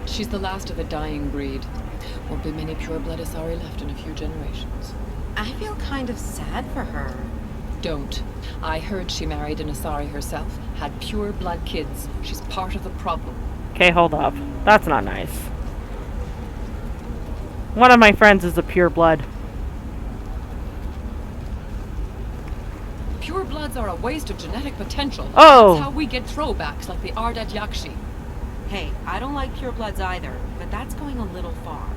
She's the last of a dying breed. Won't be many pure-blood Asari left in a few generations. I feel kind of sad for her. Don't. I heard she married an Asari herself, had pure-blood kids. She's part of the problem. Okay, hold up. That's not nice. One of my friends is a pure-blood. Pure-bloods are a waste of genetic potential. Oh! That's how we get throwbacks like the Ardat Yakshi. Hey, I don't like purebloods either, but that's going a little far.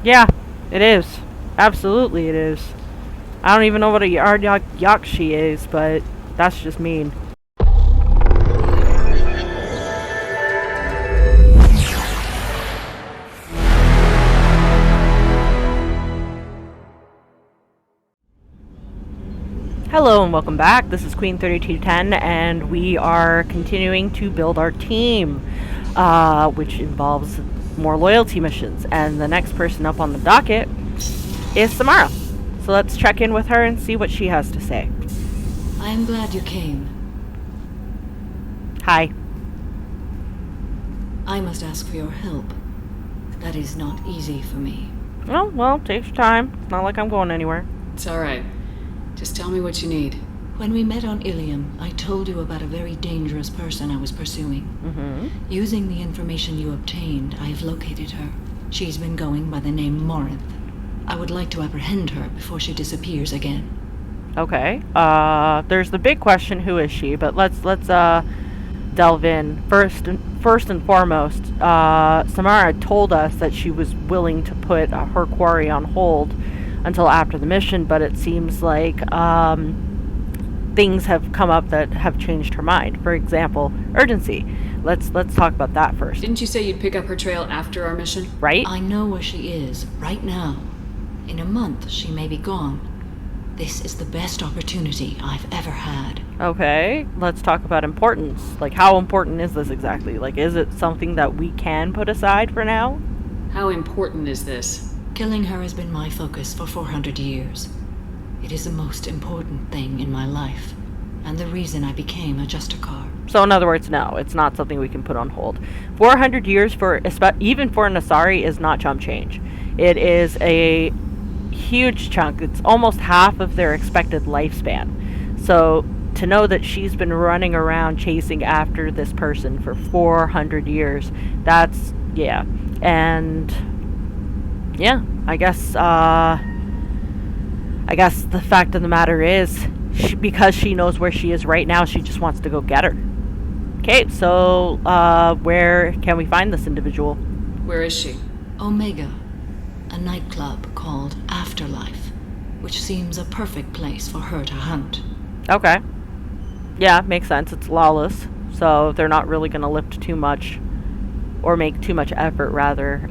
Yeah, it is. Absolutely it is. I don't even know what a Ardat Yakshi is, but that's just mean. Hello and welcome back. This is Queen 3210 and we are continuing to build our team, which involves more loyalty missions. And the next person up on the docket is Samara. So let's check in with her and see what she has to say. I am glad you came. Hi. I must ask for your help. That is not easy for me. Oh, well, take your time. It's not like I'm going anywhere. It's alright. Just tell me what you need. When we met on Ilium, I told you about a very dangerous person I was pursuing. Mm-hmm. Using the information you obtained, I have located her. She's been going by the name Morinth. I would like to apprehend her before she disappears again. Okay. There's the big question, who is she? But let's delve in. First and foremost, Samara told us that she was willing to put her quarry on hold until after the mission, but it seems like things have come up that have changed her mind. For example, urgency. Let's talk about that first. Didn't you say you'd pick up her trail after our mission? Right? I know where she is, right now. In a month, she may be gone. This is the best opportunity I've ever had. Okay, let's talk about importance. Like, how important is this exactly? Like, is it something that we can put aside for now? How important is this? Killing her has been my focus for 400 years. It is the most important thing in my life, and the reason I became a Justicar. So in other words, no, it's not something we can put on hold. 400 years even for an Asari is not chump change. It is a huge chunk. It's almost half of their expected lifespan. So to know that she's been running around chasing after this person for 400 years, that's, yeah. And yeah, I guess the fact of the matter is, because she knows where she is right now, she just wants to go get her. Okay, so where can we find this individual? Where is she? Omega, a nightclub called Afterlife, which seems a perfect place for her to hunt. Okay. Yeah, makes sense. It's lawless, so they're not really going to lift too much, or make too much effort, rather,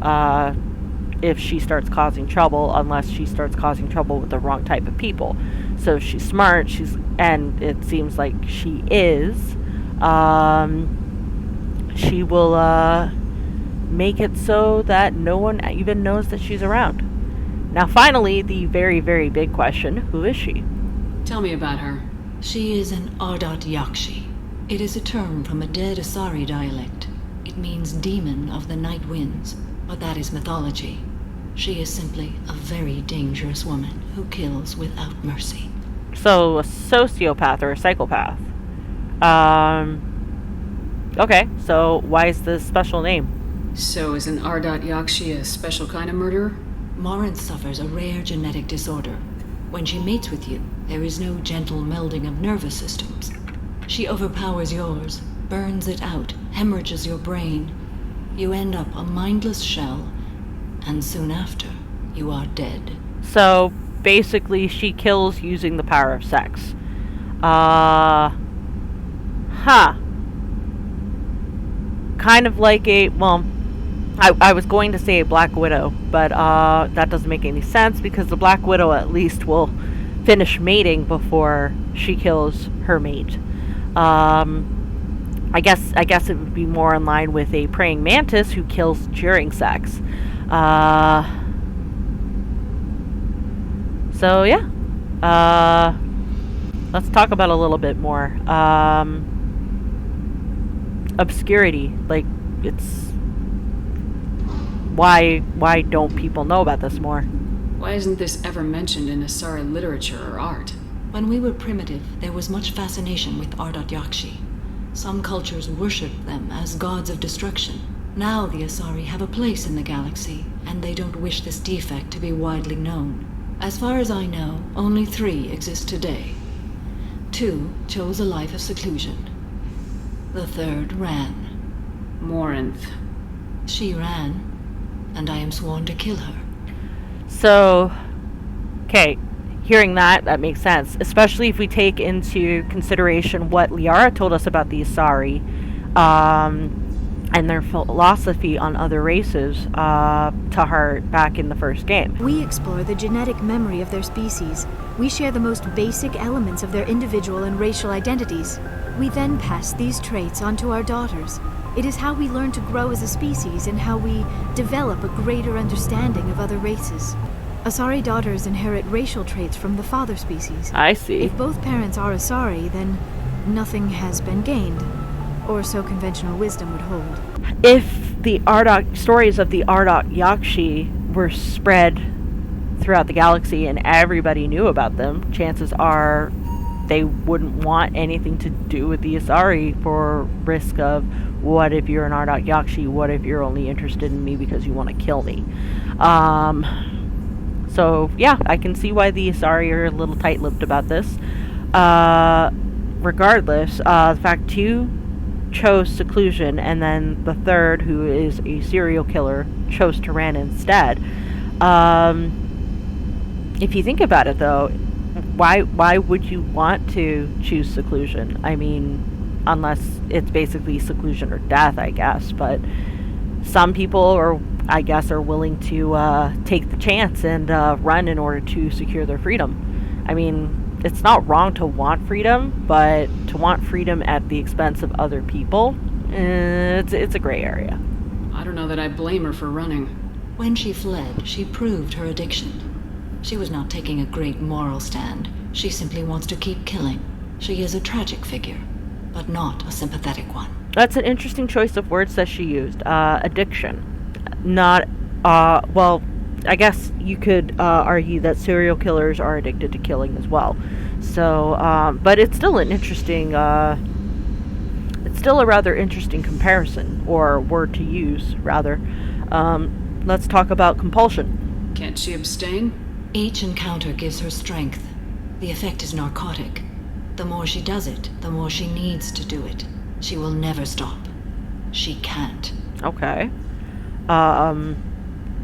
if she starts causing trouble, unless she starts causing trouble with the wrong type of people. So if she's smart, and it seems like she is, she will make it so that no one even knows that she's around. Now finally, the very, very big question, who is she? Tell me about her. She is an Ardat Yakshi. It is a term from a dead Asari dialect. It means demon of the night winds, but that is mythology. She is simply a very dangerous woman who kills without mercy. So, a sociopath or a psychopath. Okay, so why is this special name? So is an Ardat Yakshi a special kind of murderer? Morinth suffers a rare genetic disorder. When she mates with you, there is no gentle melding of nervous systems. She overpowers yours, burns it out, hemorrhages your brain. You end up a mindless shell, and soon after, you are dead. So, basically, she kills using the power of sex. Huh. Kind of like a, well, I was going to say a Black Widow, but that doesn't make any sense, because the Black Widow at least will finish mating before she kills her mate. I guess it would be more in line with a praying mantis who kills during sex. So yeah, let's talk about a little bit more. Obscurity, like, it's Why don't people know about this more? Why isn't this ever mentioned in Asari literature or art? When we were primitive, there was much fascination with Ardat Yakshi. Some cultures worshipped them as gods of destruction. Now the Asari have a place in the galaxy, and they don't wish this defect to be widely known. As far as I know, only 3 exist today. 2 chose a life of seclusion. The 3rd ran. Morinth. She ran, and I am sworn to kill her. So, okay, hearing that makes sense, especially if we take into consideration what Liara told us about the Asari, and their philosophy on other races, to heart back in the first game. We explore the genetic memory of their species. We share the most basic elements of their individual and racial identities. We then pass these traits onto our daughters. It is how we learn to grow as a species and how we develop a greater understanding of other races. Asari daughters inherit racial traits from the father species. I see. If both parents are Asari, then nothing has been gained, or so conventional wisdom would hold. If the stories of the Ardat Yakshi were spread throughout the galaxy and everybody knew about them, chances are they wouldn't want anything to do with the Asari for risk of, what if you're an Ardat Yakshi? What if you're only interested in me because you want to kill me? So, yeah, I can see why the Asari are a little tight-lipped about this. Regardless, the fact 2 chose seclusion, and then the 3rd, who is a serial killer, chose to run instead. If you think about it, though, why would you want to choose seclusion? I mean, unless it's basically seclusion or death, I guess. But some people are willing to take the chance and run in order to secure their freedom. I mean, it's not wrong to want freedom, but to want freedom at the expense of other people, it's a gray area. I don't know that I blame her for running. When she fled, she proved her addiction. She was not taking a great moral stand. She simply wants to keep killing. She is a tragic figure, but not a sympathetic one. That's an interesting choice of words that she used. Addiction. Not, well, I guess you could argue that serial killers are addicted to killing as well. So, but it's still an interesting, it's still a rather interesting comparison, or word to use, rather. Let's talk about compulsion. Can't she abstain? Each encounter gives her strength. The effect is narcotic. The more she does it, the more she needs to do it. She will never stop. She can't. Okay.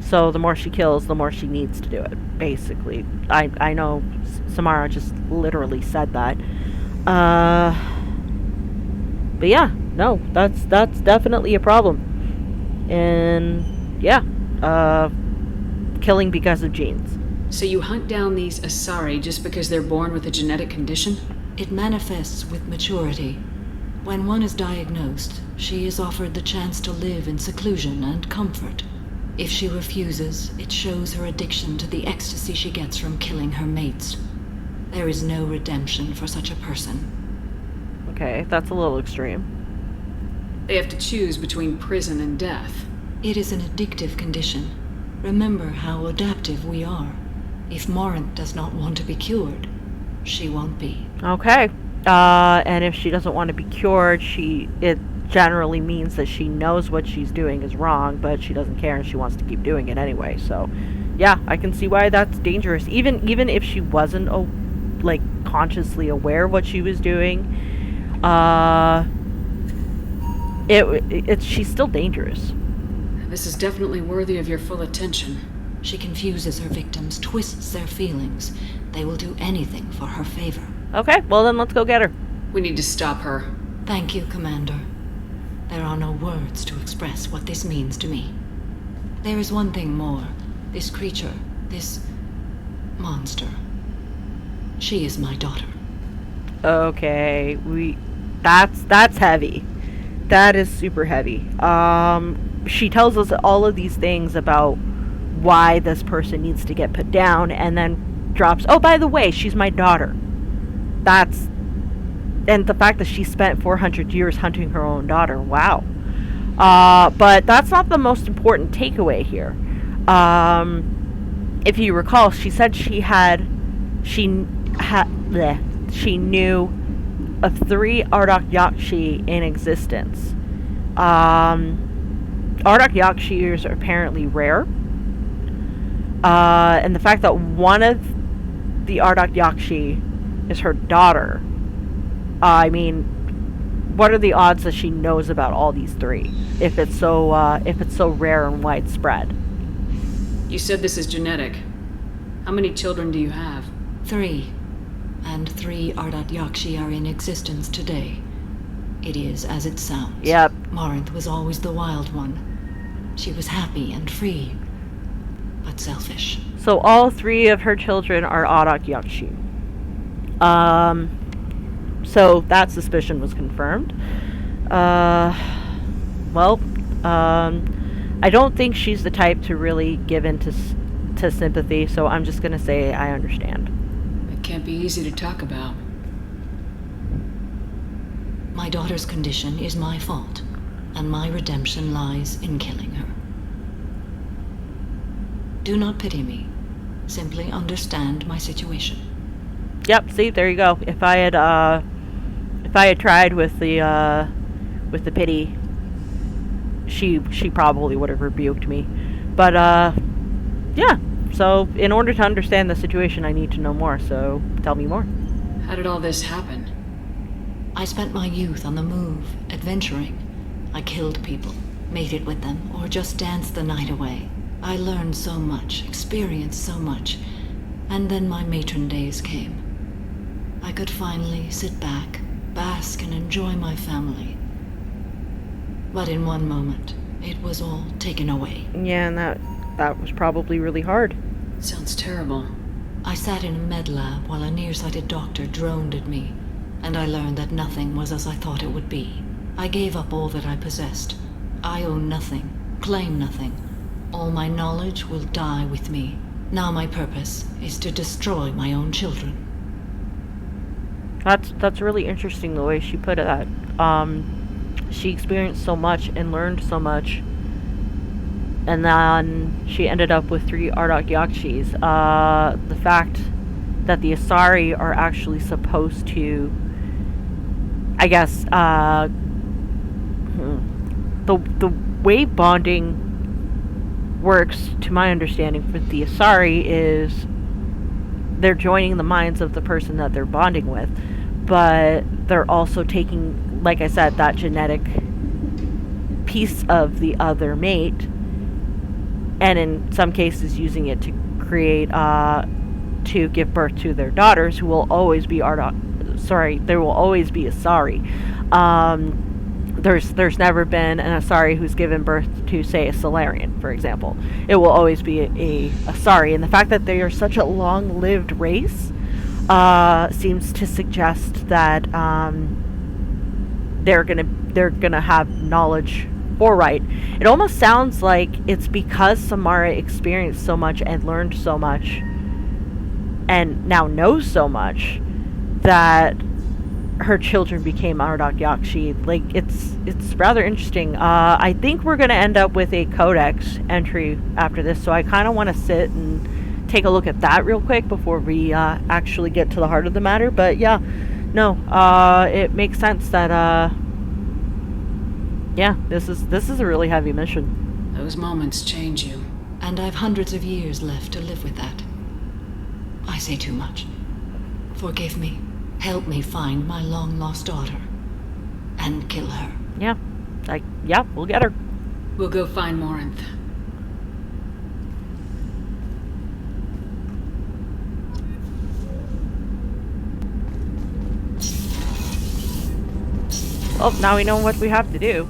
So the more she kills, the more she needs to do it, basically. I know Samara just literally said that. But yeah, no, that's definitely a problem. And yeah, killing because of genes. So you hunt down these Asari just because they're born with a genetic condition? It manifests with maturity. When one is diagnosed, she is offered the chance to live in seclusion and comfort. If she refuses, it shows her addiction to the ecstasy she gets from killing her mates. There is no redemption for such a person. Okay, that's a little extreme. They have to choose between prison and death. It is an addictive condition. Remember how adaptive we are. If Morinth does not want to be cured, she won't be. Okay. And if she doesn't want to be cured, it generally means that she knows what she's doing is wrong, but she doesn't care and she wants to keep doing it anyway. So, yeah, I can see why that's dangerous. Even if she wasn't consciously aware of what she was doing, she's still dangerous. This is definitely worthy of your full attention. She confuses her victims, twists their feelings. They will do anything for her favor. Okay, well then let's go get her. We need to stop her. Thank you, Commander. There are no words to express what this means to me. There is one thing more. This creature, this monster. She is my daughter. Okay, that's heavy. That is super heavy. She tells us all of these things about why this person needs to get put down, and then drops, oh, by the way, she's my daughter. And the fact that she spent 400 years hunting her own daughter, wow. But that's not the most important takeaway here. If you recall, she said she knew of 3 Ardat Yakshi in existence. Ardat Yakshi are apparently rare. And the fact that one of the Ardat Yakshi is her daughter, I mean, what are the odds that she knows about all these 3 if it's so rare and widespread? You said this is genetic. How many children do you have? 3. And 3 Ardat Yakshi are in existence today. It is as it sounds. Yep. Morinth was always the wild one. She was happy and free, but selfish. So all 3 of her children are Ardat Yakshi. So that suspicion was confirmed. I don't think she's the type to really give in to sympathy, so I'm just gonna say I understand. It can't be easy to talk about. My daughter's condition is my fault, and my redemption lies in killing her. Do not pity me. Simply understand my situation. Yep, see, there you go. If I had tried with the pity, she probably would have rebuked me. But yeah. So in order to understand the situation, I need to know more. So tell me more. How did all this happen? I spent my youth on the move, adventuring. I killed people, mated with them, or just danced the night away. I learned so much, experienced so much, and then my matron days came. I could finally sit back, bask and enjoy my family. But in one moment, it was all taken away. Yeah, and that was probably really hard. Sounds terrible. I sat in a med lab while a nearsighted doctor droned at me, and I learned that nothing was as I thought it would be. I gave up all that I possessed. I own nothing, claim nothing. All my knowledge will die with me. Now my purpose is to destroy my own children. That's really interesting the way she put it. That she experienced so much and learned so much, and then she ended up with 3 Ardat Yakshis. The fact that the Asari are actually supposed to, I guess, the way bonding works, to my understanding, for the Asari is they're joining the minds of the person that they're bonding with, but they're also taking, like I said, that genetic piece of the other mate, and in some cases using it to create, to give birth to their daughters, who will always be there will always be Asari. There's never been an Asari who's given birth to, say, a Solarian, for example. It will always be a Asari, and the fact that they are such a long-lived race seems to suggest that they're gonna have knowledge forthright. It almost sounds like it's because Samara experienced so much and learned so much, and now knows so much, that her children became Ardat Yakshi. Like, it's rather interesting. I think we're going to end up with a codex entry after this, so I kind of want to sit and take a look at that real quick before we actually get to the heart of the matter. But yeah, no, it makes sense that yeah, this is a really heavy mission. Those moments change you. And I've hundreds of years left to live with that. I say too much. Forgive me. Help me find my long-lost daughter. And kill her. Yeah. Yeah, we'll get her. We'll go find Morinth. Well, now we know what we have to do.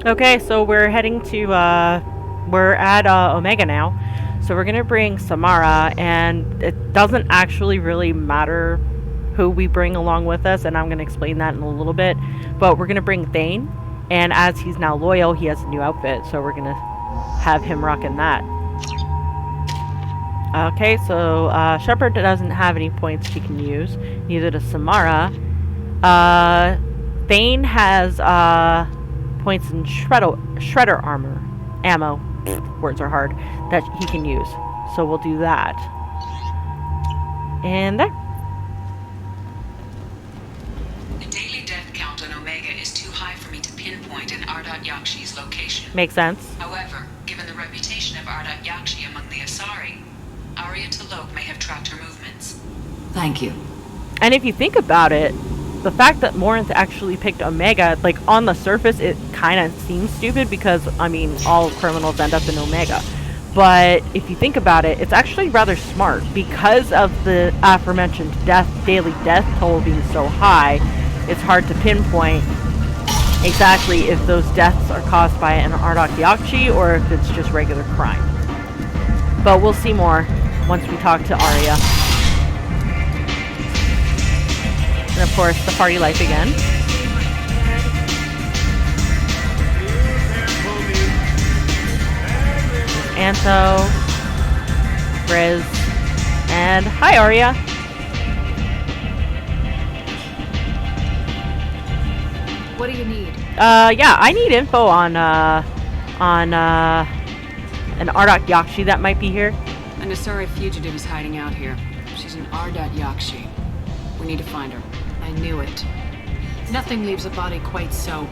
Okay, so we're heading to we're at Omega now, so we're gonna bring Samara, and it doesn't actually really matter who we bring along with us, and I'm gonna explain that in a little bit. But we're gonna bring Thane, and as he's now loyal, he has a new outfit, so we're gonna have him rocking that. Okay, so Shepard doesn't have any points she can use. Neither does Samara. Thane has points in shredder armor, ammo. Words are hard. That he can use. So we'll do that. And there. The daily death count on Omega is too high for me to pinpoint an Ardat Yakshi's location. Makes sense. However, given the reputation of Ardat Yakshi among the Asari, Arya T'Loak may have tracked her movements. Thank you. And if you think about it, the fact that Morinth actually picked Omega, like, on the surface, it kind of seems stupid because, I mean, all criminals end up in Omega. But if you think about it, it's actually rather smart. Because of the aforementioned daily death toll being so high, it's hard to pinpoint exactly if those deaths are caused by an Ardat Yakshi or if it's just regular crime. But we'll see more once we talk to Arya. And of course, the party life again. Anto, Briz, and hi Arya. What do you need? Yeah, I need info on an Ardat Yakshi that might be here. An Asari fugitive is hiding out here. She's an Ardat Yakshi. We need to find her. I knew it. Nothing leaves a body quite so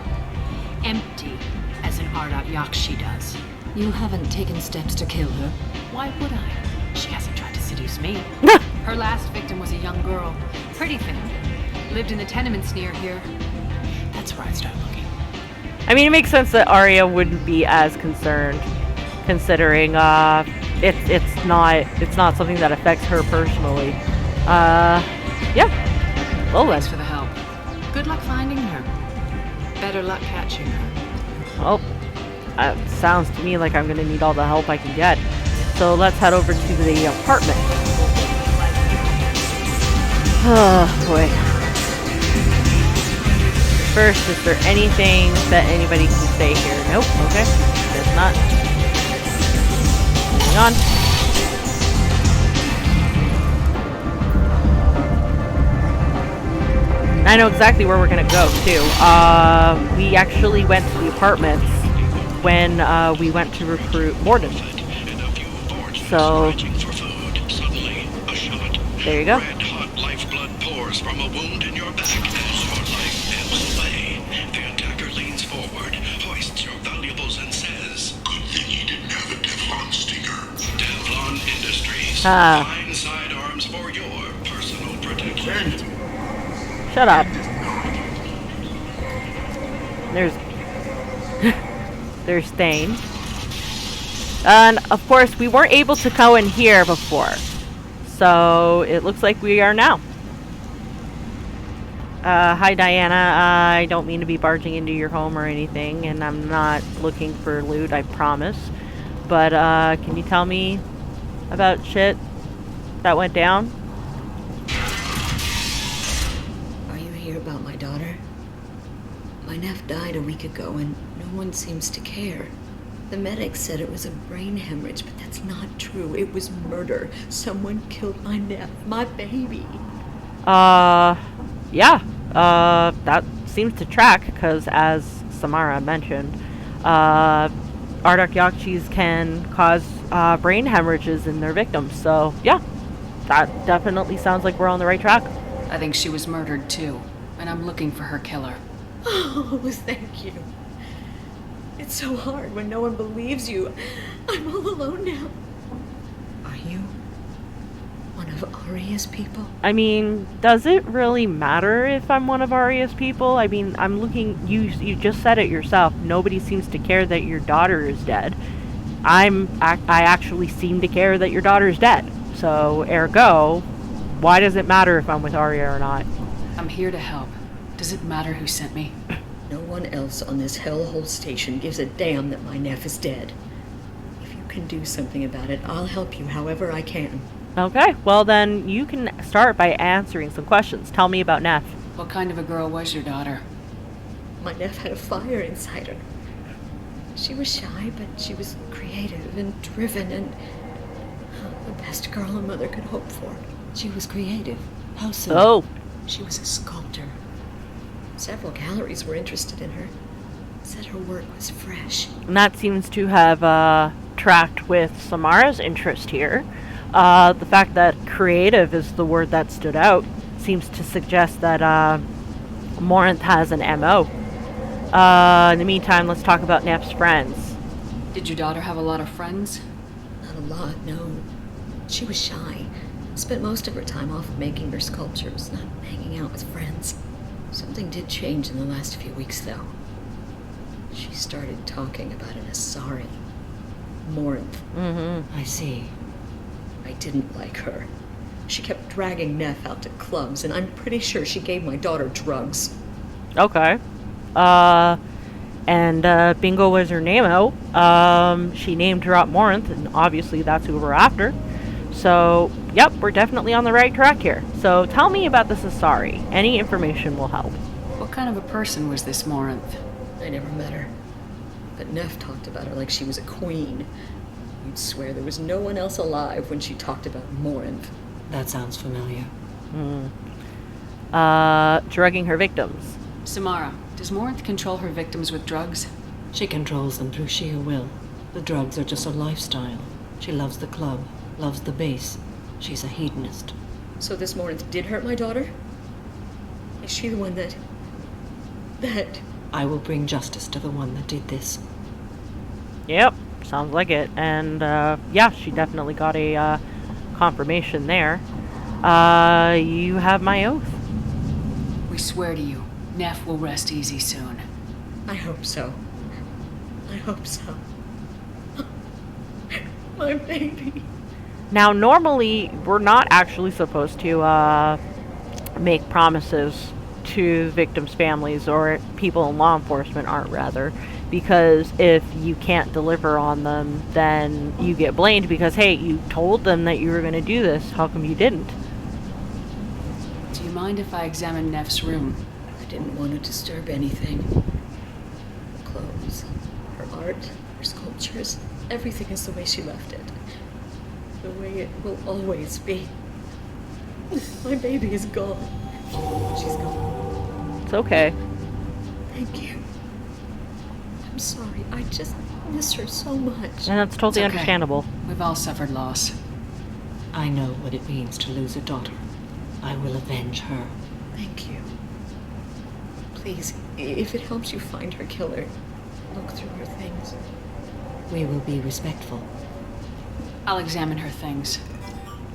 empty as an Ardat Yakshi does. You haven't taken steps to kill her. Why would I? She hasn't tried to seduce me. Her last victim was a young girl. Pretty thing. Lived in the tenements near here. That's where I'd start looking. I mean, it makes sense that Arya wouldn't be as concerned, considering it's not something that affects her personally. Yeah. Well, Thanks for the help. Good luck finding her. Better luck catching her. Well, it sounds to me like I'm gonna need all the help I can get. So let's head over to the apartment. Oh boy. First, is there anything that anybody can say here? Nope. Okay. Guess not. Moving on. I know exactly where we're gonna go too. We actually went to the apartments when we went to recruit Morden. So there you go. Red hot lifeblood pours from a wound in your back as your life ebbs away. The attacker leans forward, hoists your valuables, and says, "Good thing he didn't have a Teflon stinger." Teflon Industries. Fine sidearms for your personal protection. Shut up. There's Thane. And of course, we weren't able to go in here before. So it looks like we are now. Hi Diana, I don't mean to be barging into your home or anything, and I'm not looking for loot, I promise. But can you tell me about shit that went down? About my daughter. My nephew died a week ago and no one seems to care. The medics said it was a brain hemorrhage, but that's not true. It was murder. Someone killed my nephew, my baby. Yeah. That seems to track, because as Samara mentioned, Ardat Yakshis can cause brain hemorrhages in their victims. So, yeah. That definitely sounds like we're on the right track. I think she was murdered too. And I'm looking for her killer. Oh, thank you. It's so hard when no one believes you. I'm all alone now. Are you one of Arya's people? I mean, does it really matter if I'm one of Arya's people? I mean, I'm looking, you just said it yourself. Nobody seems to care that your daughter is dead. I actually seem to care that your daughter is dead. So, ergo, why does it matter if I'm with Arya or not? I'm here to help. Does it matter who sent me? No one else on this hellhole station gives a damn that my nephew is dead. can do something about it, I'll help you however I can. Okay, well then you can start by answering some questions. Tell me about Neff. What kind of a girl was your daughter? My Neff had a fire inside her. She was shy, but she was creative and driven and the best girl a mother could hope for. She was creative. How so? Oh. She was a sculptor. Several galleries were interested in her. Said her work was fresh. And that seems to have tracked with Samara's interest here. The fact that creative is the word that stood out seems to suggest that Morinth has an MO. In the meantime, let's talk about Neff's friends. Did your daughter have a lot of friends? Not a lot, no. She was shy. Spent most of her time off making her sculptures, not hanging out with friends. Something did change in the last few weeks, though. She started talking about an Asari. Morinth. I see. I didn't like her. She kept dragging Neff out to clubs, and I'm pretty sure she gave my daughter drugs. Okay. And Bingo was her name-o. She name dropped Morinth, and obviously that's who we're after. So, yep, we're definitely on the right track here. So tell me about this Asari. Any information will help. What kind of a person was this Morinth? I never met her. But Neff talked about her like she was a queen. You'd swear there was no one else alive when she talked about Morinth. That sounds familiar. Drugging her victims. Samara, does Morinth control her victims with drugs? She controls them through sheer will. The drugs are just a lifestyle. She loves the club, loves the base. She's a hedonist. So this Morinth did hurt my daughter? Is she the one that... I will bring justice to the one that did this. Yep, sounds like it. And, yeah, she definitely got a, confirmation there. You have my oath. We swear to you, Neff will rest easy soon. I hope so. I hope so. My baby. Now, normally, we're not actually supposed to, make promises to victims' families, or people in law enforcement aren't, rather, because if you can't deliver on them, then you get blamed because, hey, you told them that you were going to do this. How come you didn't? Do you mind if I examine Neff's room? I didn't want to disturb anything. Her clothes, her art, her sculptures, everything is the way she left it. The way it will always be. My baby is gone. She's gone. It's okay. Thank you. I'm sorry. I just miss her so much. And that's totally It's okay. understandable. We've all suffered loss. I know what it means to lose a daughter. I will avenge her. Thank you. Please, if it helps you find her killer, look through her things. We will be respectful. I'll examine her things.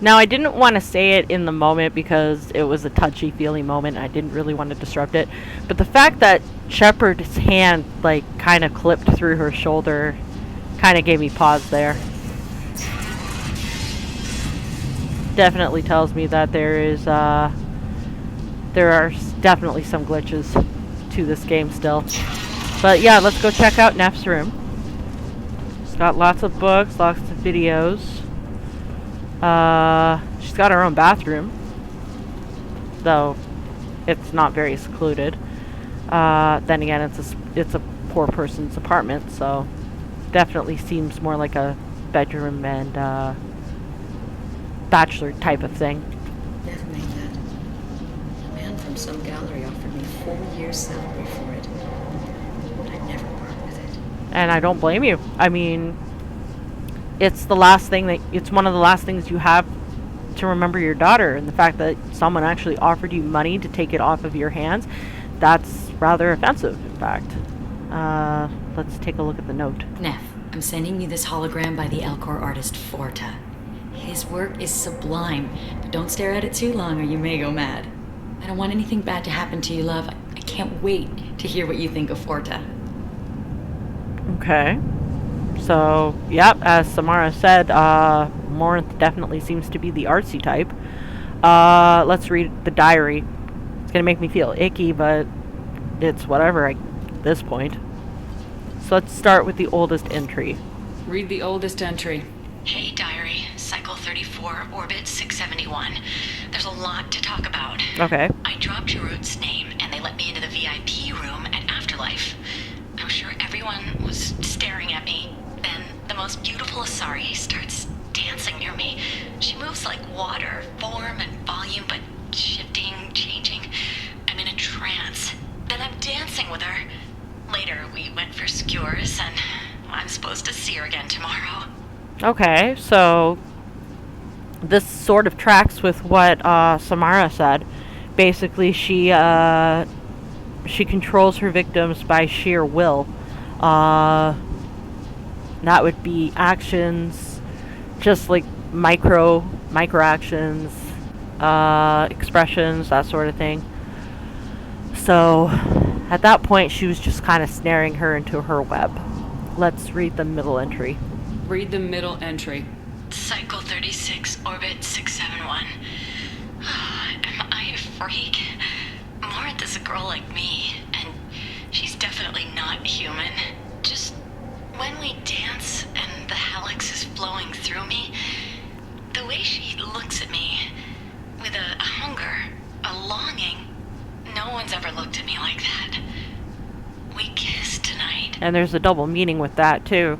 Now, I didn't want to say it in the moment because it was a touchy-feely moment and I didn't really want to disrupt it. But the fact that Shepard's hand, like, kind of clipped through her shoulder kind of gave me pause there. Definitely tells me that there are definitely some glitches to this game still. But yeah, let's go check out Neff's room. She's got lots of books, lots of videos. She's got her own bathroom, though it's not very secluded. Then again, it's a poor person's apartment, so definitely seems more like a bedroom and bachelor type of thing. Never made that. A man from some gallery offered me 4 years' salary for it, but I never part with it. And I don't blame you. I mean, it's one of the last things you have to remember your daughter, and the fact that someone actually offered you money to take it off of your hands, that's rather offensive, in fact. Let's take a look at the note. Neff, I'm sending you this hologram by the Elcor artist Forta. His work is sublime, but don't stare at it too long or you may go mad. I don't want anything bad to happen to you, love. I can't wait to hear what you think of Forta. Okay. So, yep, as Samara said, Morinth definitely seems to be the artsy type. Let's read the diary. It's gonna make me feel icky, but it's whatever at this point. So let's start with the oldest entry. Read the oldest entry. Hey, Diary. Cycle 34, Orbit 671. There's a lot to talk about. Okay. I dropped Jarut's name, and they let me into the VIP room at Afterlife. I'm sure everyone was staring at me. Then the most beautiful Asari starts dancing near me. She moves like water, form and volume, but shifting, changing. I'm in a trance. Then I'm dancing with her. Later, we went for skewers, and I'm supposed to see her again tomorrow. Okay, so this sort of tracks with what Samara said. Basically, she controls her victims by sheer will. That would be actions, just like micro actions, expressions, that sort of thing. So at that point, she was just kind of snaring her into her web. Let's read the middle entry. Read the middle entry. Cycle 36, Orbit 671. Am I a freak? Morinth is a girl like me, and she's definitely not human. Just when we dance and the helix is flowing through me, the way she looks at me with a hunger, a longing, no one's ever looked at me like that. We kissed tonight. And there's a double meaning with that too,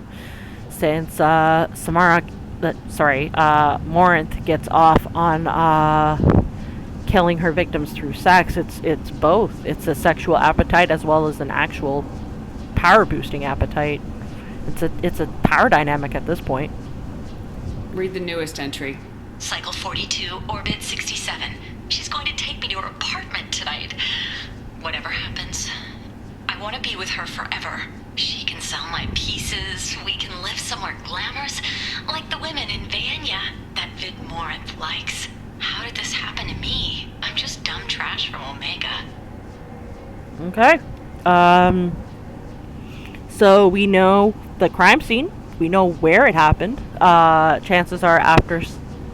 since Morinth gets off on killing her victims through sex. It's both. It's a sexual appetite as well as an actual power boosting appetite. It's a power dynamic at this point. Read the newest entry. Cycle 42, Orbit 67. She's going to take me to her apartment tonight. Whatever happens, I want to be with her forever. She can sell my pieces. We can live somewhere glamorous, like the women in Vanya that Vid Morinth likes. How did this happen to me? I'm just dumb trash from Omega. Okay. So we know the crime scene. We know where it happened. Chances are after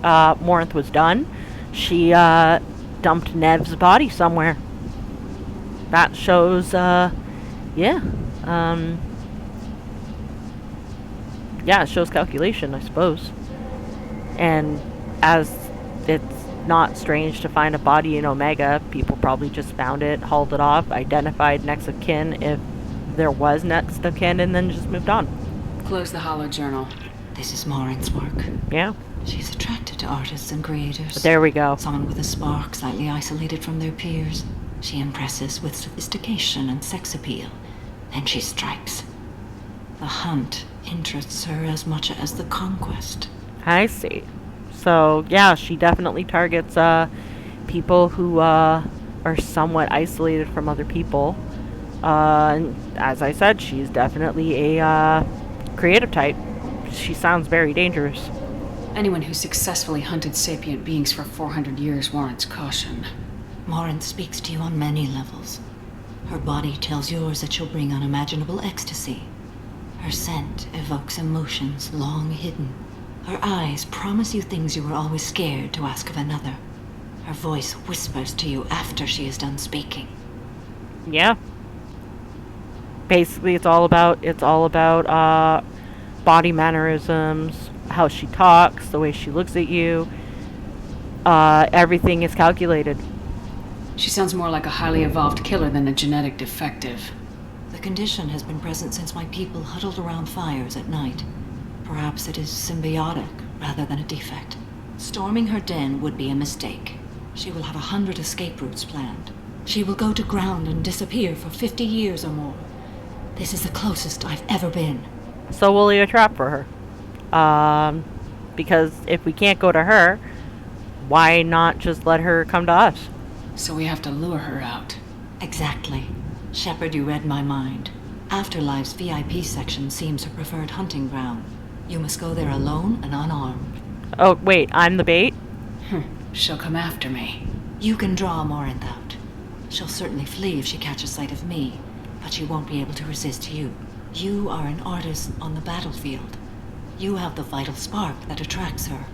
Morinth was done, she dumped Nev's body somewhere. That shows, it shows calculation, I suppose. And as it's not strange to find a body in Omega, people probably just found it, hauled it off, identified next of kin if there was next of kin, and then just moved on. Close the hollow journal. This is Morinth's work. Yeah. She's attracted to artists and creators. But there we go. Someone with a spark, slightly isolated from their peers. She impresses with sophistication and sex appeal. Then she strikes. The hunt interests her as much as the conquest. I see. So, yeah, she definitely targets people who are somewhat isolated from other people. And as I said, she's definitely a creative type. She sounds very dangerous. Anyone who successfully hunted sapient beings for 400 years warrants caution. Morinth speaks to you on many levels. Her body tells yours that she'll bring unimaginable ecstasy. Her scent evokes emotions long hidden. Her eyes promise you things you were always scared to ask of another. Her voice whispers to you after she is done speaking. Yeah. Basically, it's all about body mannerisms, how she talks, the way she looks at you. Everything is calculated. She sounds more like a highly evolved killer than a genetic defective. The condition has been present since my people huddled around fires at night. Perhaps it is symbiotic rather than a defect. Storming her den would be a mistake. She will have 100 escape routes planned. She will go to ground and disappear for 50 years or more. This is the closest I've ever been. So we'll lay a trap for her. Because if we can't go to her, why not just let her come to us? So we have to lure her out. Exactly. Shepard, you read my mind. Afterlife's VIP section seems her preferred hunting ground. You must go there alone and unarmed. Oh, wait, I'm the bait? She'll come after me. You can draw Morinth out. She'll certainly flee if she catches sight of me, but she won't be able to resist you. You are an artist on the battlefield. You have the vital spark that attracts her.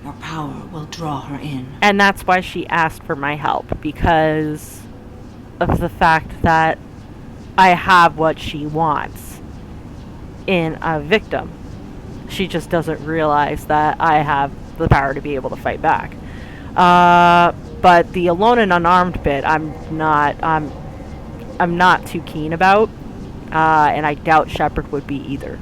Your power will draw her in. And that's why she asked for my help, because of the fact that I have what she wants in a victim. She just doesn't realize that I have the power to be able to fight back. But the alone and unarmed bit, I'm not too keen about, and I doubt Shepard would be either.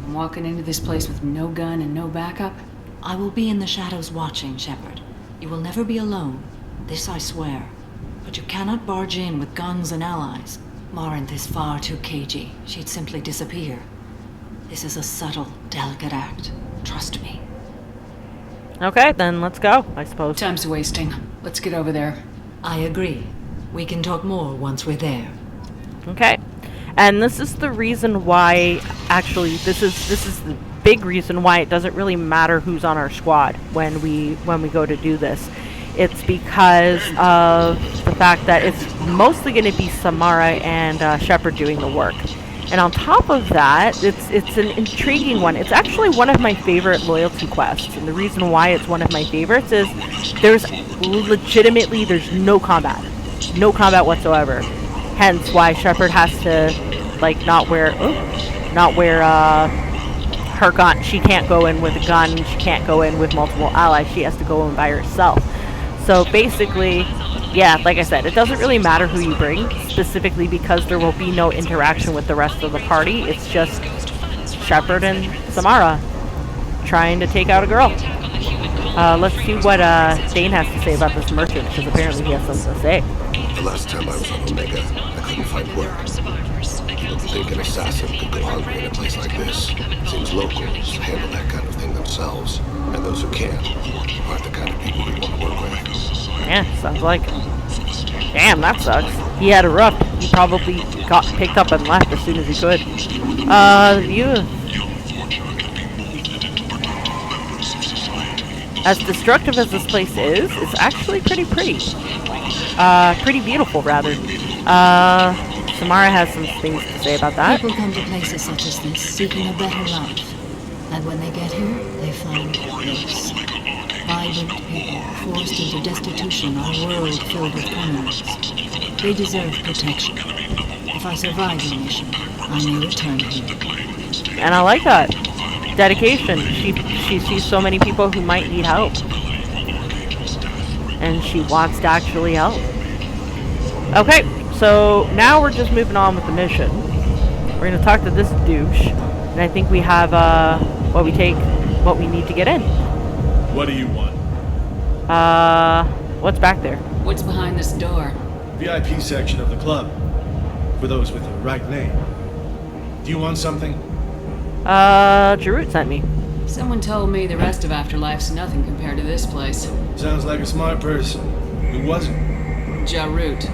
I'm walking into this place with no gun and no backup. I will be in the shadows watching, Shepard. You will never be alone. This I swear. But you cannot barge in with guns and allies. Morinth is far too cagey. She'd simply disappear. This is a subtle, delicate act. Trust me. Okay, then let's go, I suppose. Time's wasting. Let's get over there. I agree. We can talk more once we're there. Okay. And this is the reason why, actually, this is the big reason why it doesn't really matter who's on our squad when we go to do this. It's because of the fact that it's mostly going to be Samara and Shepard doing the work. And on top of that, it's an intriguing one. It's actually one of my favorite loyalty quests. And the reason why it's one of my favorites is there's no combat. No combat whatsoever. Hence why Shepard has to, like, not wear her gun. She can't go in with a gun. She can't go in with multiple allies. She has to go in by herself. So basically, yeah, like I said, it doesn't really matter who you bring, specifically because there will be no interaction with the rest of the party. It's just Shepard and Samara trying to take out a girl. Let's see what Dane has to say about this merchant, because apparently he has something to say. The last time I was on Omega, I couldn't find work. Don't think an assassin could go hungry in a place like this. Seems locals handle that kind of thing themselves, and those who can't aren't the kind of people we want to work with. Yeah, sounds like. Damn, that sucks. He had a rough. He probably got picked up and left as soon as he could. As destructive as this place is, it's actually pretty beautiful, rather. Samara has some things to say about that. People come to places such as this seeking a better life. And when they get here, they find this. Vibrant people forced into destitution on a world filled with criminals. They deserve protection. If I survive the mission, I may return here. And I like that. Dedication. She sees so many people who might need help. And she wants to actually help. Okay, so now we're just moving on with the mission. We're going to talk to this douche. And I think we have what we need to get in. What do you want? What's back there? What's behind this door? VIP section of the club. For those with the right name. Do you want something? Jarut sent me. Someone told me the rest of Afterlife's nothing compared to this place. Sounds like a smart person. Who was it? Jarut.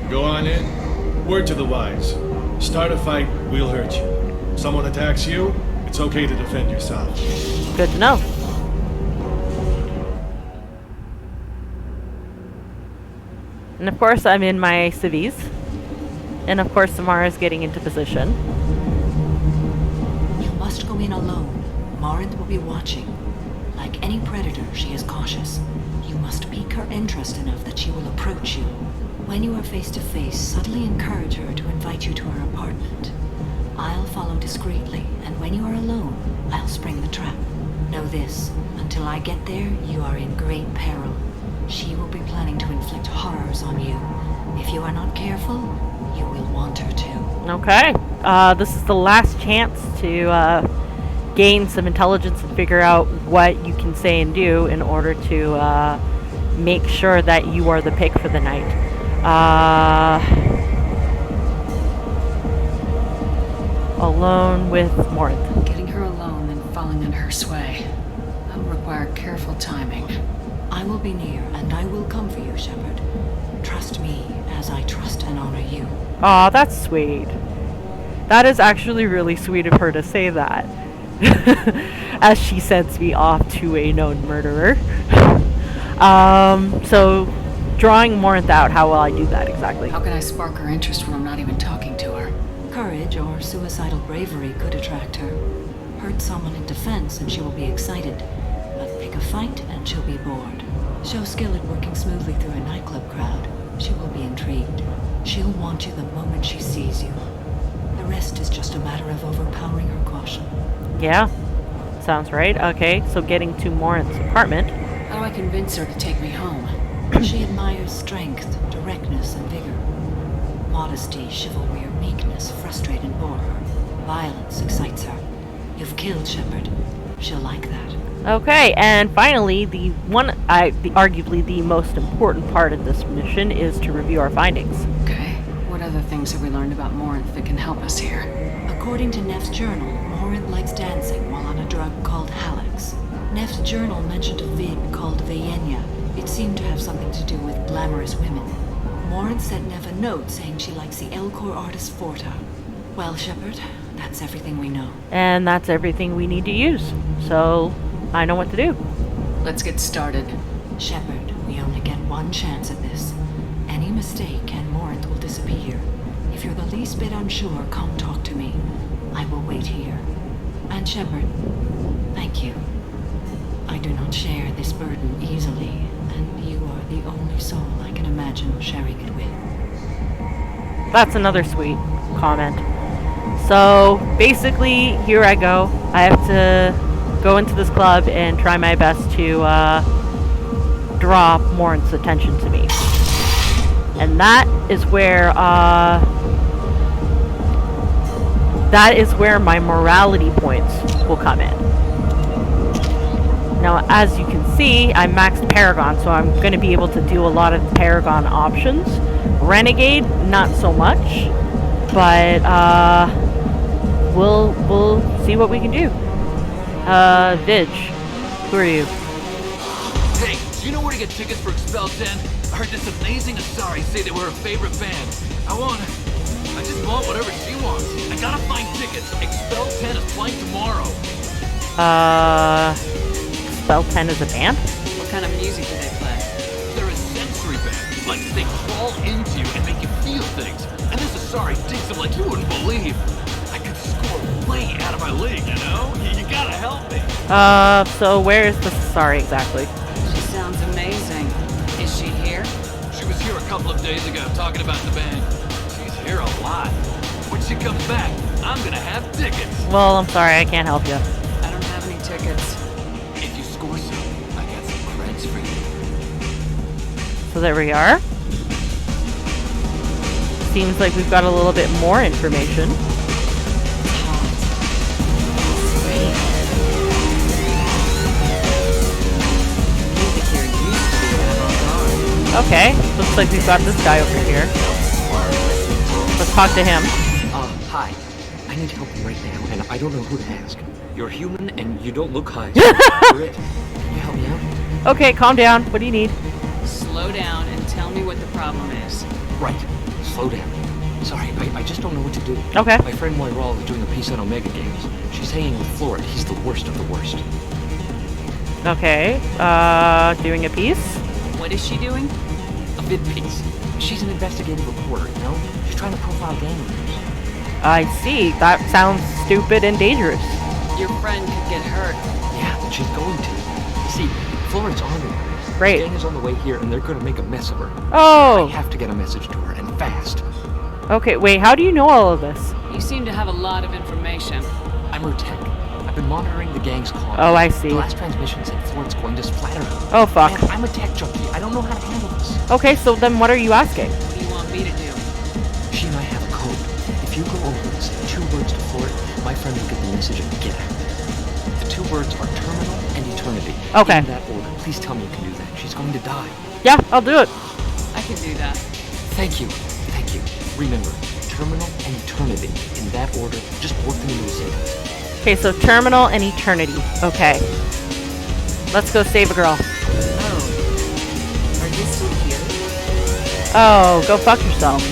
Go on in. Word to the wise. Start a fight, we'll hurt you. Someone attacks you, it's okay to defend yourself. Good to know. And of course, I'm in my civvies. And of course, Samara's getting into position. You must go in alone. Morinth will be watching. Like any predator, she is cautious. You must pique her interest enough that she will approach you. When you are face to face, subtly encourage her to invite you to her apartment. I'll follow discreetly, and when you are alone, I'll spring the trap. Know this, until I get there, you are in great peril. She will be planning to inflict horrors on you. If you are not careful, you will want her to. Okay. This is the last chance to gain some intelligence and figure out what you can say and do in order to make sure that you are the pick for the night. Alone with Morinth. Getting her alone and falling under her sway. That'll require careful timing. I will be near, and I will come for you, Shepard. Trust me as I trust and honor you. Aw, that's sweet. That is actually really sweet of her to say that. As she sends me off to a known murderer. So, drawing Morinth out, how will I do that exactly? How can I spark her interest when I'm not even talking to her? Courage or suicidal bravery could attract her. Hurt someone in defense and she will be excited. But pick a fight and she'll be bored. Show skill at working smoothly through a nightclub crowd. She will be intrigued. She'll want you the moment she sees you. The rest is just a matter of overpowering her caution. Yeah. sounds right. Okay, so getting to Morinth's apartment. How do I convince her to take me home? She admires strength, directness, and vigor. Modesty, chivalry, or meekness frustrate and bore her. Violence excites her. You've killed Shepard. She'll like that. Okay, and finally, arguably the most important part of this mission is to review our findings. Okay. What other things have we learned about Morinth that can help us here? According to Neff's journal, Morinth likes dancing while on a drug called Halax. Neff's journal mentioned a vid called Vayenya. It seemed to have something to do with glamorous women. Morinth sent Neff a note saying she likes the Elcor artist Forta. Well, Shepard, that's everything we know. And that's everything we need to use. So, I know what to do. Let's get started. Shepard, we only get one chance at this. Any mistake and Morinth will disappear. If you're the least bit unsure, come talk to me. I will wait here. And Shepard, thank you. I do not share this burden easily, and you are the only soul I can imagine sharing it with. That's another sweet comment. So, basically, here I go. I have to go into this club and try my best to draw Morinth's attention to me. And that is where my morality points will come in. Now, as you can see, I maxed Paragon, so I'm going to be able to do a lot of Paragon options. Renegade, not so much, but we'll see what we can do. Vidge, who are you? Hey, do you know where to get tickets for Expel 10? I heard this amazing Asari say they were her favorite band. I just want whatever she wants. I gotta find tickets. Expel 10 is flying tomorrow. Expel 10 is a band? What kind of music do they play? They're a sensory band. Like, they crawl into you and make you feel things. And this Asari digs them like you wouldn't believe. I could score way out of my league, you know? You gotta help me. So where is the Asari exactly? She sounds amazing. Is she here? She was here a couple of days ago talking about the band. She's here a lot. When she comes back, I'm gonna have tickets. Well, I'm sorry, I can't help you. I don't have any tickets. If you score some, I got some creds for you. So there we are. Seems like we've got a little bit more information. Okay, looks like we've got this guy over here. Let's talk to him. Hi. I need help right now, and I don't know who to ask. You're human, and you don't look high. Can you help me out? Okay, calm down. What do you need? Slow down and tell me what the problem is. Right. Slow down. Sorry, I just don't know what to do. Okay. My friend Moira is doing a piece on Omega Games. She's hanging with Florid. He's the worst of the worst. Okay, doing a piece? What is she doing? A vid piece. She's an investigative reporter, you know? She's trying to profile gang leaders. I see. That sounds stupid and dangerous. Your friend could get hurt. Yeah, but she's going to. See, Florid's on her. Great. The gang is on the way here, and they're going to make a mess of her. Oh! I have to get a message to her, and fast. Okay, wait, how do you know all of this? You seem to have a lot of information. I'm her tech. I've been monitoring the gang's call. Oh, I see. The last transmission said Florid's going to splatter her. Oh, fuck. Man, I'm a tech junkie. I don't know how to handle this. Okay, so then what are you asking? What do you want me to do? She and I have a code. If you go over and say 2 words to Florid, my friend will get the message and get her. The 2 words are terminal and eternity. Okay. In that order. Please tell me you can do that. She's going to die. Yeah, I'll do it. I can do that. Thank you. Thank you. Remember, terminal and eternity. In that order, just work them into a sentence. Okay, so terminal and eternity. Okay. Let's go save a girl. Oh. Are you still here? Oh, go fuck yourself.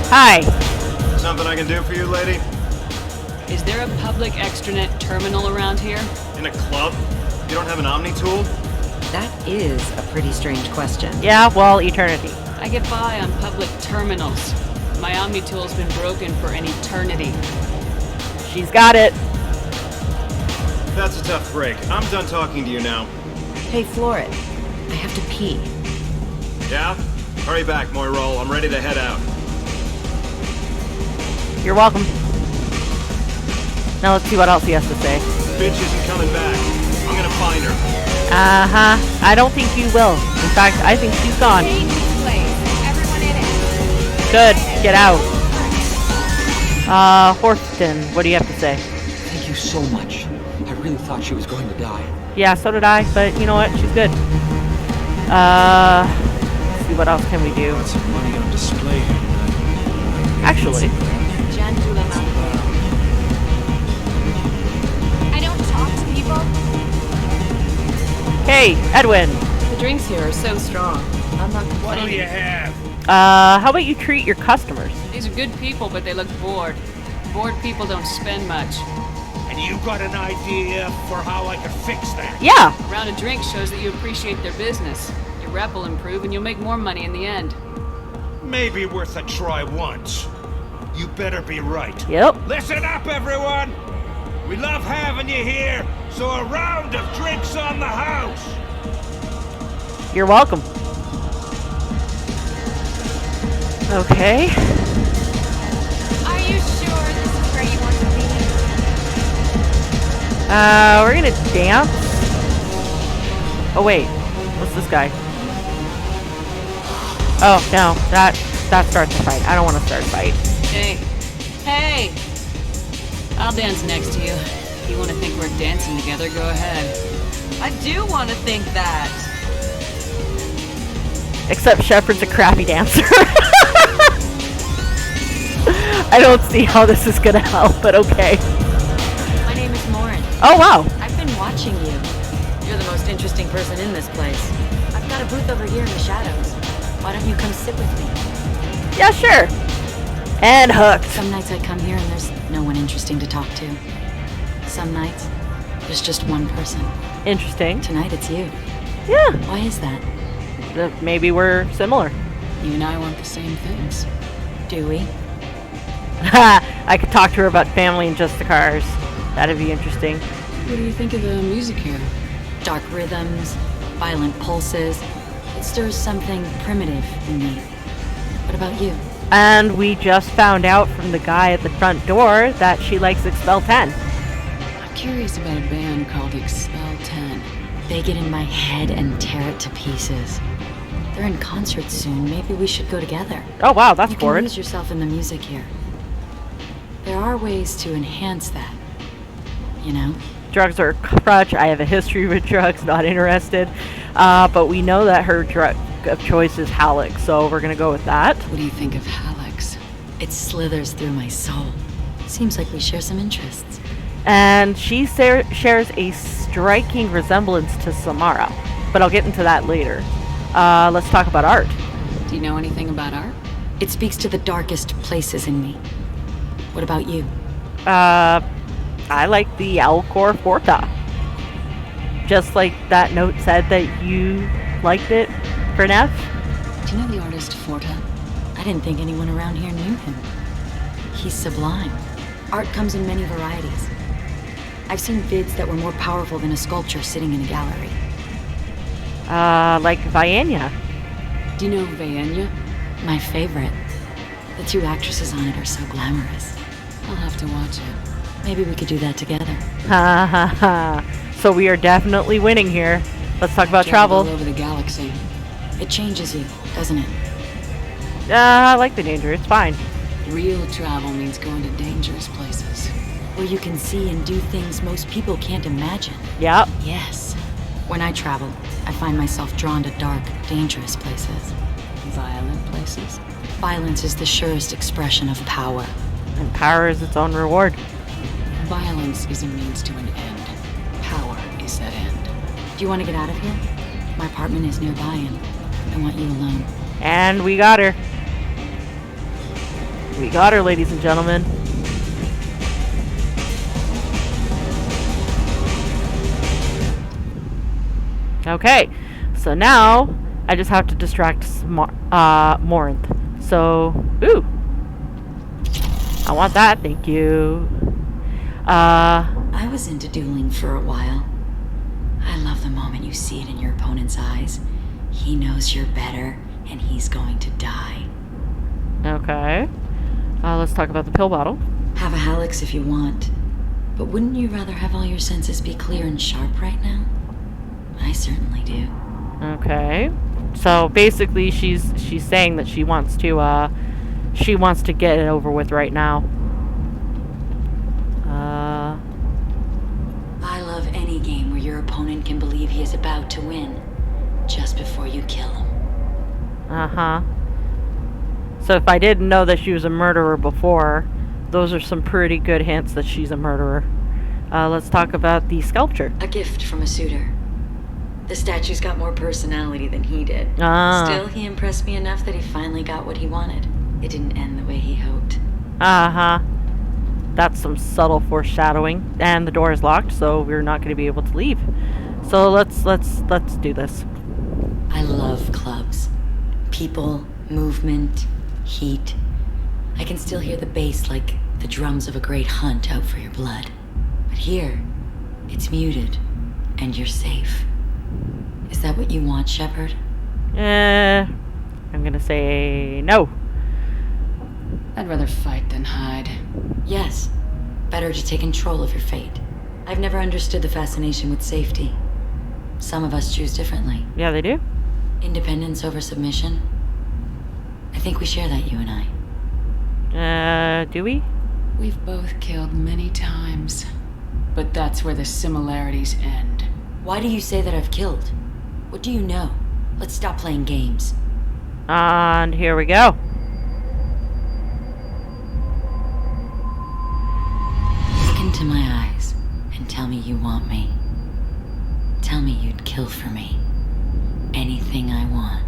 Hi. Something I can do for you, lady? Is there a public extranet terminal around here? In a club? You don't have an Omni tool? That is a pretty strange question. Yeah, well, eternity. I get by on public terminals. My Omni tool's been broken for an eternity. She's got it. That's a tough break. I'm done talking to you now. Hey, Florid. I have to pee. Yeah? Hurry back, Moira. I'm ready to head out. You're welcome. Now let's see what else he has to say. Bitch isn't coming back. I'm gonna find her. Uh-huh. I don't think you will. In fact, I think she's gone. Good. Get out. Horston, what do you have to say? Thank you so much. I really thought she was going to die. Yeah, so did I, but you know what? She's good. Let's see, what else can we do? Lots of money on display here tonight. Actually. I don't talk to people. Hey, Edwin. The drinks here are so strong. I'm not complaining. What do you have? How about you treat your customers? These are good people, but they look bored. Bored people don't spend much. And you got an idea for how I can fix that? Yeah. A round of drinks shows that you appreciate their business. Your rep will improve and you'll make more money in the end. Maybe worth a try once. You better be right. Yep. Listen up, everyone! We love having you here, so a round of drinks on the house! You're welcome. Okay. Are you sure this is where you want to be? We're gonna dance. Oh wait, what's this guy? Oh no, that starts a fight. I don't want to start a fight. Hey. Hey! I'll dance next to you. If you want to think we're dancing together, go ahead. I do want to think that. Except Shepard's a crappy dancer. I don't see how this is gonna help, but okay. My name is Lauren. Oh wow. I've been watching you. You're the most interesting person in this place. I've got a booth over here in the shadows. Why don't you come sit with me? Yeah, sure. And hooked. Some nights I come here and there's no one interesting to talk to. Some nights, there's just one person. Interesting. Tonight it's you. Yeah. Why is that? Maybe we're similar. You and I want the same things. Do we? I could talk to her about family and Justicars. That'd be interesting. What do you think of the music here? Dark rhythms, violent pulses. It stirs something primitive in me. What about you? And we just found out from the guy at the front door that she likes Expel 10. I'm curious about a band called Expel 10. They get in my head and tear it to pieces. They're in concert soon. Maybe we should go together. Oh wow, that's boring. You can lose yourself in the music here. There are ways to enhance that. You know? Drugs are a crutch. I have a history with drugs, not interested. But we know that her drug of choice is Halleck, so we're gonna go with that. What do you think of Halleck's? It slithers through my soul. Seems like we share some interests. And she shares a striking resemblance to Samara, but I'll get into that later. Let's talk about art. Do you know anything about art? It speaks to the darkest places in me. What about you? I like the Alcor Forta. Just like that note said that you liked it, Bernev. Do you know the artist Forta? I didn't think anyone around here knew him. He's sublime. Art comes in many varieties. I've seen vids that were more powerful than a sculpture sitting in a gallery. Like Vianya. Do you know Vianya? My favorite. The two actresses on it are so glamorous. I'll have to watch it. Maybe we could do that together. Ha ha ha. So we are definitely winning here. Let's talk about travel. All over the galaxy. It changes you, doesn't it? I like the danger. It's fine. Real travel means going to dangerous places. Where you can see and do things most people can't imagine. Yep. Yes. When I travel, I find myself drawn to dark, dangerous places. Violent places? Violence is the surest expression of power. And power is its own reward. Violence is a means to an end. Power is that end. Do you want to get out of here? My apartment is nearby and I want you alone. And we got her. We got her, ladies and gentlemen. Okay, so now I just have to distract Morinth. So, ooh. I want that, thank you. I was into dueling for a while. I love the moment you see it in your opponent's eyes. He knows you're better, and he's going to die. Okay. Let's talk about the pill bottle. Have a Hallex if you want. But wouldn't you rather have all your senses be clear and sharp right now? I certainly do. Okay. So basically she's saying that she wants to get it over with right now. I love any game where your opponent can believe he is about to win just before you kill him. Uh-huh. So if I didn't know that she was a murderer before, those are some pretty good hints that she's a murderer. Let's talk about the sculpture. A gift from a suitor. The statue's got more personality than he did. Still, he impressed me enough that he finally got what he wanted. It didn't end the way he hoped. Uh-huh. That's some subtle foreshadowing. And the door is locked, so we're not going to be able to leave. So let's do this. I love clubs. People, movement, heat. I can still hear the bass like the drums of a great hunt out for your blood. But here, it's muted, and you're safe. Is that what you want, Shepard? I'm gonna say no. I'd rather fight than hide. Yes. Better to take control of your fate. I've never understood the fascination with safety. Some of us choose differently. Yeah, they do. Independence over submission. I think we share that, you and I. Do we? We've both killed many times. But that's where the similarities end. Why do you say that I've killed? What do you know? Let's stop playing games. And here we go. Look into my eyes and tell me you want me. Tell me you'd kill for me. Anything I want.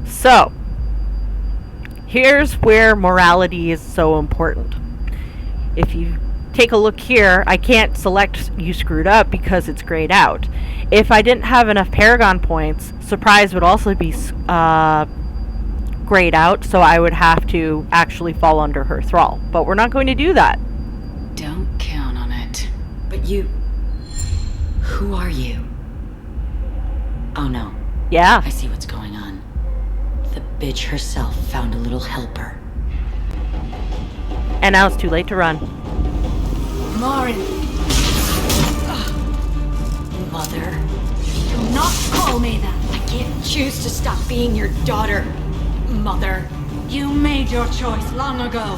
So, here's where morality is so important. If you take a look here, I can't select you screwed up because it's grayed out. If I didn't have enough Paragon points, surprise would also be grayed out, so I would have to actually fall under her thrall. But we're not going to do that. Don't count on it. But you... Who are you? Oh no. Yeah. I see what's going on. The bitch herself found a little helper. And now it's too late to run. Marin! Mother. Do not call me that! I can't choose to stop being your daughter, Mother. You made your choice long ago.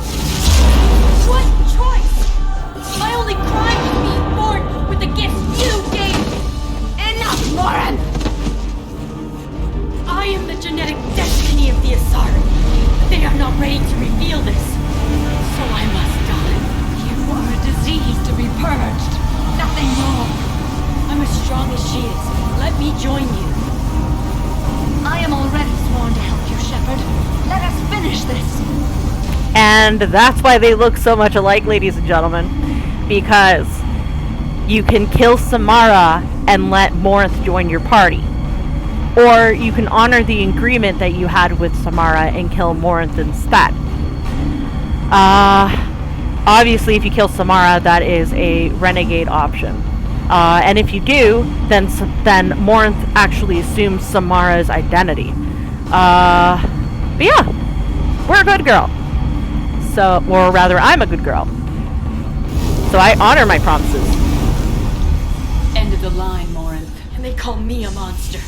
What choice? My only crime was being born with the gifts you gave me! Enough, Marin! I am the genetic destiny of the Asari. They are not ready to reveal this. So I must die. You are a disease to be purged. Nothing more. I'm as strong as she is. Let me join you. I am already sworn to help you, Shepard. Let us finish this. And that's why they look so much alike, ladies and gentlemen. Because you can kill Samara and let Morinth join your party. Or you can honor the agreement that you had with Samara and kill Morinth instead. Obviously, if you kill Samara, that is a renegade option. And if you do, then Morinth actually assumes Samara's identity. But yeah, we're a good girl. So, or rather, I'm a good girl. So I honor my promises. End of the line, Morinth. And they call me a monster.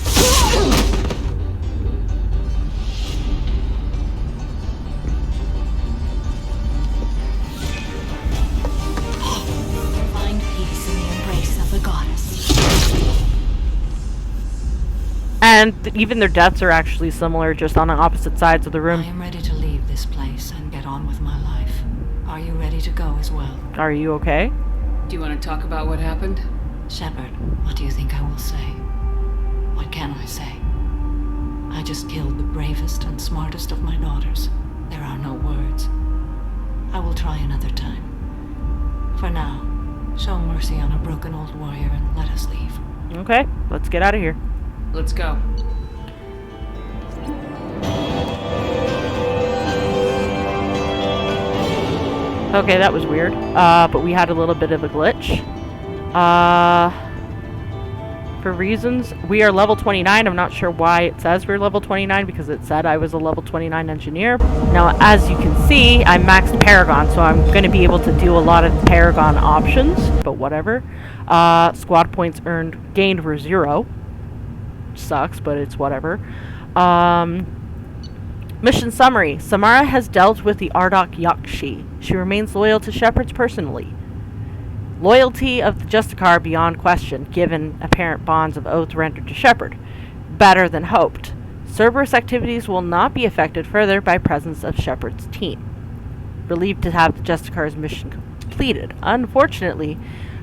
Find peace in the embrace of the goddess. And even their deaths are actually similar, just on the opposite sides of the room. I am ready to leave this place and get on with my life. Are you ready to go as well? Are you okay? Do you want to talk about what happened? Shepard, what do you think I will say? What can I say? I just killed the bravest and smartest of my daughters. There are no words. I will try another time. For now, show mercy on a broken old warrior and let us leave. Okay, let's get out of here. Let's go. Okay, that was weird. But we had a little bit of a glitch. for reasons. We are level 29. I'm not sure why it says we're level 29 because it said I was a level 29 engineer. Now, as you can see, I'm maxed Paragon, so I'm going to be able to do a lot of Paragon options, but whatever. Squad points gained were 0. Sucks, but it's whatever. Mission summary. Samara has dealt with the Ardat Yakshi. She remains loyal to Shepard's personally. Loyalty of the Justicar beyond question, given apparent bonds of oath rendered to Shepard. Better than hoped. Cerberus activities will not be affected further by presence of Shepard's team. Relieved to have the Justicar's mission completed. Unfortunately,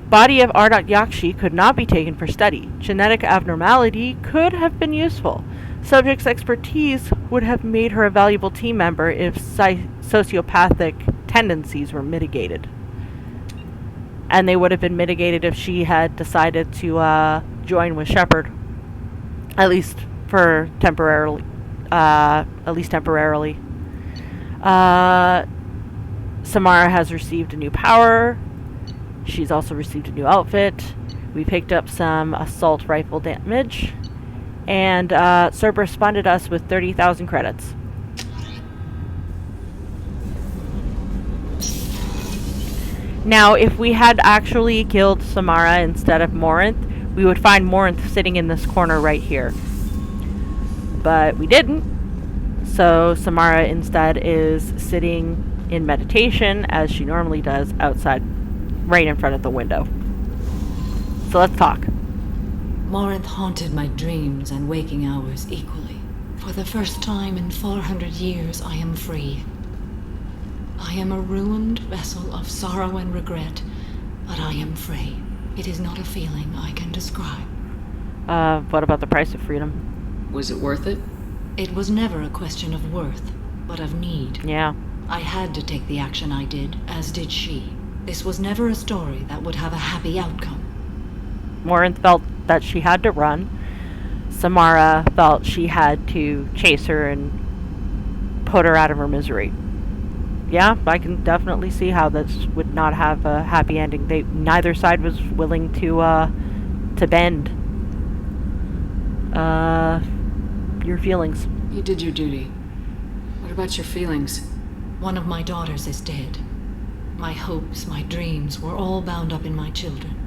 body of Ardat Yakshi could not be taken for study. Genetic abnormality could have been useful. Subject's expertise would have made her a valuable team member if sociopathic tendencies were mitigated. And they would have been mitigated if she had decided to join with Shepard. At least temporarily. Samara has received a new power. She's also received a new outfit. We picked up some assault rifle damage. And Cerberus funded us with 30,000 credits. Now, if we had actually killed Samara instead of Morinth, we would find Morinth sitting in this corner right here. But we didn't. So Samara instead is sitting in meditation, as she normally does, outside, right in front of the window. So let's talk. Morinth haunted my dreams and waking hours equally. For the first time in 400 years, I am free. I am a ruined vessel of sorrow and regret, but I am free. It is not a feeling I can describe. What about the price of freedom? Was it worth it? It was never a question of worth, but of need. Yeah. I had to take the action I did, as did she. This was never a story that would have a happy outcome. Morinth felt that she had to run. Samara felt she had to chase her and put her out of her misery. Yeah, I can definitely see how this would not have a happy ending. Neither side was willing to bend. Your feelings. You did your duty. What about your feelings? One of my daughters is dead. My hopes, my dreams were all bound up in my children.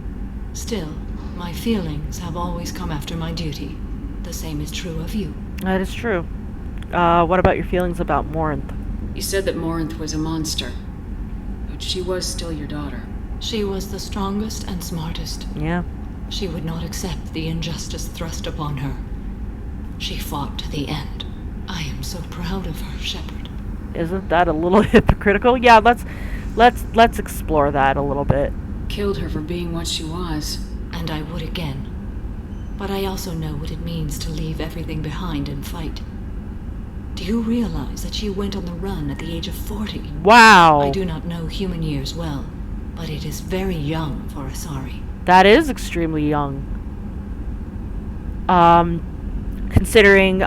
Still, my feelings have always come after my duty. The same is true of you. That is true. What about your feelings about Morinth? You said that Morinth was a monster, but she was still your daughter. She was the strongest and smartest. Yeah. She would not accept the injustice thrust upon her. She fought to the end. I am so proud of her, Shepard. Isn't that a little hypocritical? Yeah, let's explore that a little bit. Killed her for being what she was. And I would again. But I also know what it means to leave everything behind and fight. Do you realize that she went on the run at the age of 40? Wow. I do not know human years well, but it is very young for Asari. That is extremely young. Considering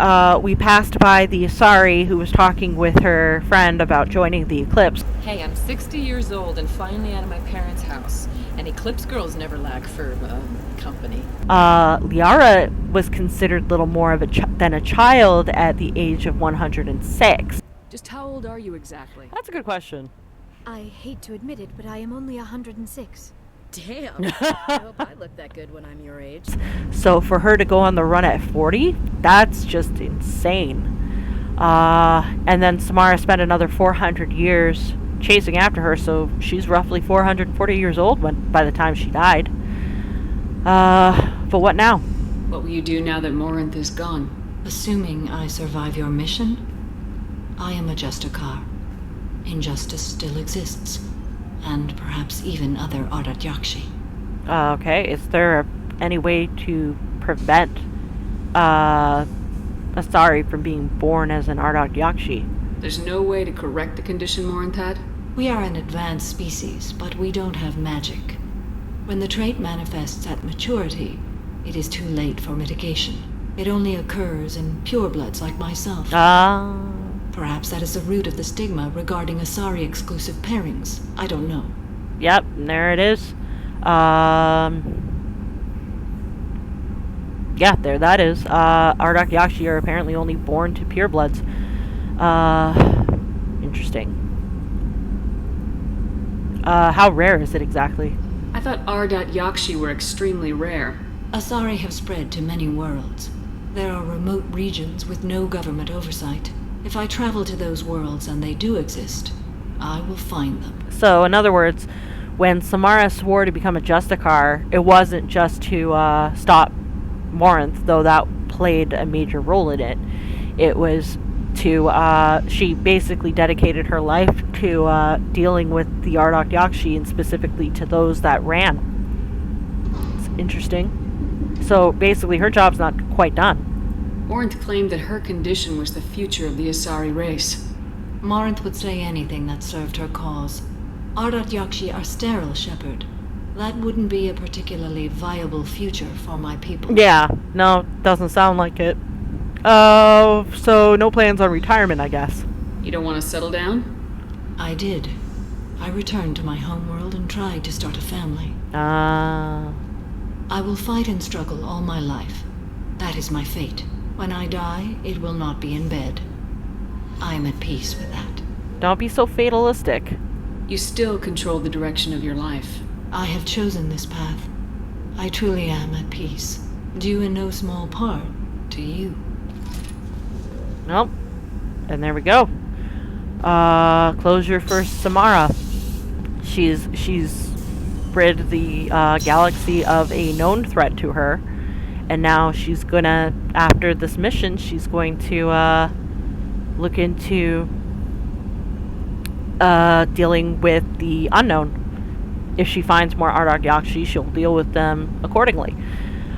we passed by the Asari who was talking with her friend about joining the Eclipse. Hey, I'm 60 years old and finally out of my parents' house. And Eclipse girls never lack for company. Liara was considered little more of than a child at the age of 106. Just how old are you exactly? That's a good question. I hate to admit it, but I am only 106. Damn. I hope I look that good when I'm your age. So for her to go on the run at 40, that's just insane. And then Samara spent another 400 years chasing after her, so she's roughly 440 years old by the time she died. But what now? What will you do now that Morinth is gone? Assuming I survive your mission, I am a Justicar. Injustice still exists, and perhaps even other Ardat Yakshi. Okay, is there any way to prevent Asari from being born as an Ardat Yakshi? There's no way to correct the condition Morinth had? We are an advanced species, but we don't have magic. When the trait manifests at maturity, it is too late for mitigation. It only occurs in purebloods like myself. Perhaps that is the root of the stigma regarding Asari-exclusive pairings. I don't know. Yep, there it is. Yeah, there that is. Ardat Yakshi are apparently only born to purebloods. Interesting. How rare is it exactly? I thought Ardat Yakshi were extremely rare. Asari have spread to many worlds. There are remote regions with no government oversight. If I travel to those worlds and they do exist, I will find them. So, in other words, when Samara swore to become a Justicar, it wasn't just to stop Morinth, though that played a major role in it. It was to, she basically dedicated her life to dealing with the Ardat Yakshi, and specifically to those that ran. It's interesting. So basically her job's not quite done. Morinth claimed that her condition was the future of the Asari race. Morinth would say anything that served her cause. Ardat Yakshi are sterile, Shepard. That wouldn't be a particularly viable future for my people. Yeah, no, doesn't sound like it. So no plans on retirement, I guess. You don't want to settle down? I did. I returned to my homeworld and tried to start a family. I will fight and struggle all my life. That is my fate. When I die, it will not be in bed. I am at peace with that. Don't be so fatalistic. You still control the direction of your life. I have chosen this path. I truly am at peace. Due in no small part to you. Nope. And there we go. Closure for Samara. She's rid the galaxy of a known threat to her, and now she's gonna, after this mission, she's going to look into dealing with the unknown. If she finds more Ardat Yakshi, she'll deal with them accordingly.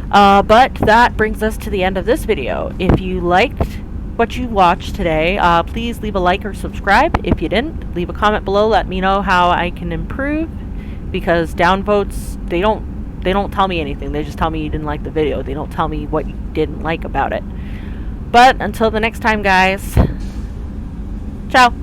But that brings us to the end of this video. If you liked what you watched today, please leave a like or subscribe. If you didn't, leave a comment below. Let me know how I can improve, because downvotes, they don't tell me anything. They just tell me you didn't like the video. They don't tell me what you didn't like about it. But until the next time, guys, ciao.